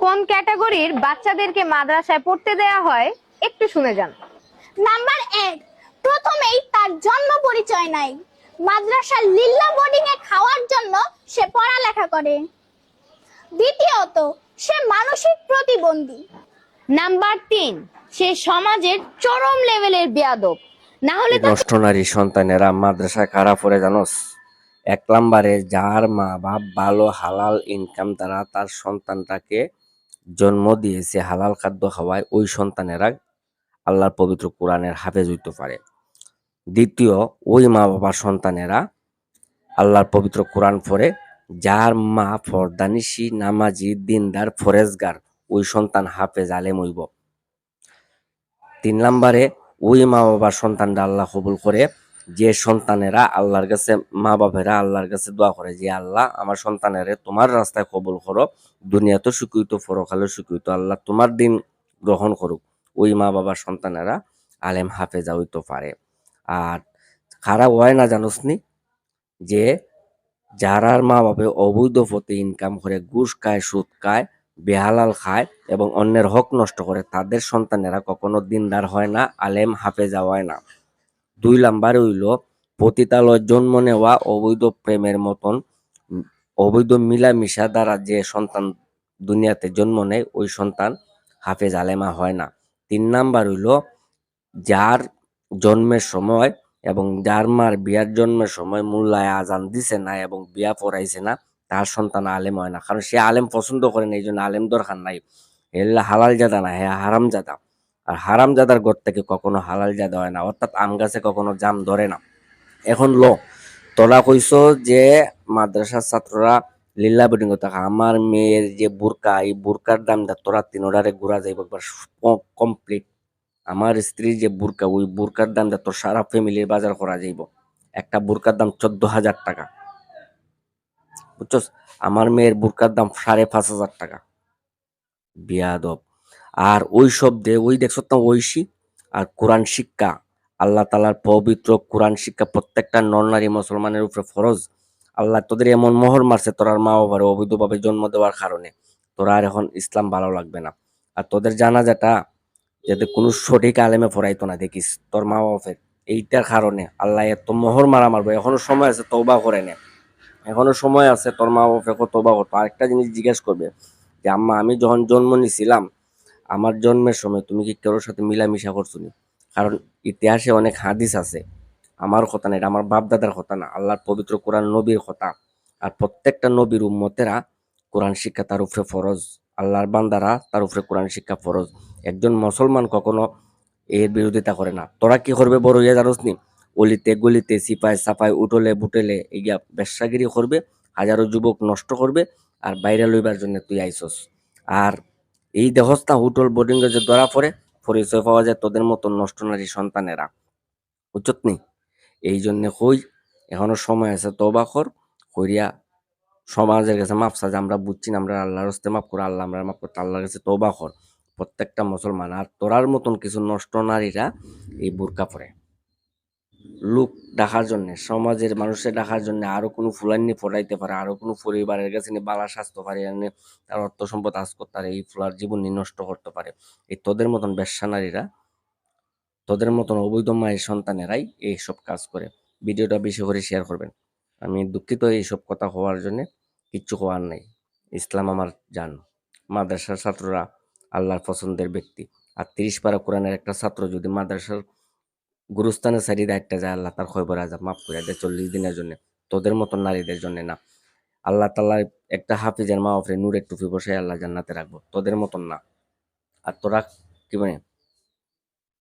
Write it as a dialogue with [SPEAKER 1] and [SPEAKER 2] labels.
[SPEAKER 1] কোন ক্যাটাগরির বাচ্চাদেরকে মাদ্রাসায় পড়তে দেয়া হয় একটু শুনে যান।
[SPEAKER 2] নাম্বার 1, প্রথমেই তার জন্ম পরিচয় নাই। মাদ্রাসার লিল্লা বোর্ডিং এ খাওয়ার জন্য সে পড়ালেখা করে। দ্বিতীয়ত, সে মানসিক প্রতিবন্ধী।
[SPEAKER 1] নাম্বার 3, সে সমাজের চরম লেভেলের বেয়াদব, না হলে তাকে
[SPEAKER 3] নষ্ট নারী সন্তানেরা মাদ্রাসায় কারা পড়ে জানোস? 1 নম্বরে যার মা বাপ ভালো হালাল ইনকাম দ্বারা তার সন্তানটাকে জন্ম দিয়েছে, হালাল খাদ্য খাওয়ায়, ওই সন্তানেরা আল্লাহর পবিত্র কোরআনের হাফেজ হইতে পারে। দ্বিতীয়, ওই মা বাবার সন্তানেরা আল্লাহর পবিত্র কোরআন পড়ে, যার মা ফরদানিশি নামাজি দিনদার ফরেজগার, ওই সন্তান হাফেজ আলেম হইব। 3 নম্বরে ওই মা বাবার সন্তানরা আল্লাহ কবুল করে, যে সন্তানেরা আল্লাহর কাছে, মা বাবারা আল্লাহর কাছে দোয়া করে যে আল্লাহ আমার সন্তানেরে তোমার রাস্তায় কবুল করো, দুনিয়াতে সুখীত পরকালে সুখীত, আল্লাহ তোমার দিন গ্রহণ করুক, ওই মা বাবার সন্তানেরা আলেম হাফেজা হইতে পারে। আর খারাপ হয় না জানোস নি, যে যারার মা বাবা অবৈধ পথে ইনকাম করে, ঘুষ খায়, সুদ খায়, বেহালাল খায় এবং অন্যের হক নষ্ট করে, তাদের সন্তানেরা কখনো দিনদার হয় না, আলেম হাফেজা হয় না। 2 নম্বরে হইল পতিতালয় জন্ম নেওয়া অবৈধ প্রেমের মতন অবৈধ মিলামিশা দ্বারা যে সন্তান দুনিয়াতে জন্ম নেয়, ওই সন্তান হাফেজ আলেমা হয় না। 3 নম্বর হইল যার জন্মের সময় এবং যার মার বিয়ার জন্মের সময় মোল্লায় আজান দিছে না এবং বিয়া পড়াইছে না, তার সন্তান আলেম হয় না, কারণ সে আলেম পছন্দ করে না, এই জন্য আলেম দরকার নাই। এল্লা হালাল জাদা না, হ্যাঁ হারাম জাদা। আর হারাম জাদার ঘর থেকে কখনো হালাল জাদা হয় না, অর্থাৎ আম গাছে কখনো জাম ধরে না। এখন তোরা কইস যে মাদ্রাসার ছাত্ররা লিল্লা বোর্ডিং থাকা, আমার মেয়ের যে বুরকা, এই বুরকার দামটা তোরা তিনোটারে ঘুরা যাইব একবার কমপ্লিট। আমার স্ত্রীর যে বুরকা, ওই বুরকার দামটা তোর সারা ফ্যামিলির বাজার করা যাইব। একটা বুরকার দাম 14,000 টাকা, বুঝছস? আমার মেয়ের বুরকার দাম 5,500 টাকা। বিয়াদব। আর ওই শব্দে ওই দেখছ না ঐশী, আর কোরআন শিক্ষা, আল্লাহ তালার পবিত্র কোরআন শিক্ষা প্রত্যেকটা নর নারী মুসলমানের উপরে ফরজ। আল্লাহ তোদের এমন মোহর মারছে তোরার মা বাবার অবৈধভাবে জন্ম দেওয়ার কারণে, তোরা আর এখন ইসলাম ভালো লাগবে না। আর তোদের জানাজাটা যাতে কোনো সঠিক আলেমে পড়াইতো না দেখিস তোর মা বাপের, এইটার কারণে আল্লাহ এত মোহর মারা মারবো। এখনো সময় আছে, তওবা করে নে, এখনো সময় আছে, তোর মা বাপকে তওবা করতো। আরেকটা জিনিস জিজ্ঞেস করবে যে আম্মা, আমি যখন জন্ম নিছিলাম, আমার জন্মের সময় তুমি কি কারোর সাথে মিলামিশা করছো নি? কারণ ইতিহাসে অনেক হাদিস আছে, আমার কথা না, এটা আমার বাপ দাদার কথা না, আল্লাহর পবিত্র কোরআন নবীর কথা। আর প্রত্যেকটা নবীর উম্মতেরা কোরআন শিক্ষা তার উপরে ফরজ, আল্লাহর বান্দারা তার উপরে কোরআন শিক্ষা ফরজ। একজন মুসলমান কখনো এর বিরোধিতা করে না। তোরা কি করবে বড় হইয়া জানোস নি? অলিতে গলিতে সিপাই সাপাই উঠলে বুটলে ইয়া বেশ্যাগিরি করবে, হাজারো যুবক নষ্ট করবে, আর বাইরে লইবার জন্য তুই আইসস। আর এই দেহস্তা হোটেল বোর্ডিং এ যে ধরা পড়ে, পরিচয় পাওয়া যায় তোদের মতো নষ্ট নারী সন্তানেরা, বুঝছত নি? এই জন্য কই এখনো সময় আছে, তওবা কর, করিয়া সমাজের কাছে মাপ চা যে আমরা বুঝছি না, আমরা আল্লাহর হস্তে মাফ করে, আল্লাহ আমরা মাফ করতে, আল্লাহর কাছে তওবা কর প্রত্যেকটা মুসলমান। আর তোরার মতন কিছু নষ্ট নারীরা এই বোরকা পরে লোক ডাকার জন্য, সমাজের মানুষের ডাকার জন্য, আরো কোনো ফুলান্নি ফোটাইতে পারে, আরো কোনো পরিবারের কাছে নিয়ে বালা স্বাস্থ্য পারে, তার অর্থ সম্পদ আজ করতে পারে, এই ফুলার জীবন নিয়ে নষ্ট করতে পারে। এই তোদের মতন বেশ্যা নারীরা, তোদের মতন অবৈধ মায়ের সন্তানেরাই এইসব কাজ করে। ভিডিওটা বেশি করে শেয়ার করবেন। আমি দুঃখিত এইসব কথা হওয়ার জন্য, কিচ্ছু হওয়ার নাই। ইসলাম আমার জান। মাদ্রাসার ছাত্ররা আল্লাহর পছন্দের ব্যক্তি। আর 30 পারা কোরআনের একটা ছাত্র যদি মাদ্রাসার গুরুস্থানে সাইডে একটা যায়, আল্লাহ তার খয়বর আজাব মাফ করে দেয় 40 দিনের জন্য, তোদের মতন নারীদের জন্য না। আল্লাহ তাআলা একটা হাফিজের মা বাপরে নূরের টুপি বসায় আল্লাহ জান্নাতে রাখবো, তোদের মতন না। আর তোরা কি মানে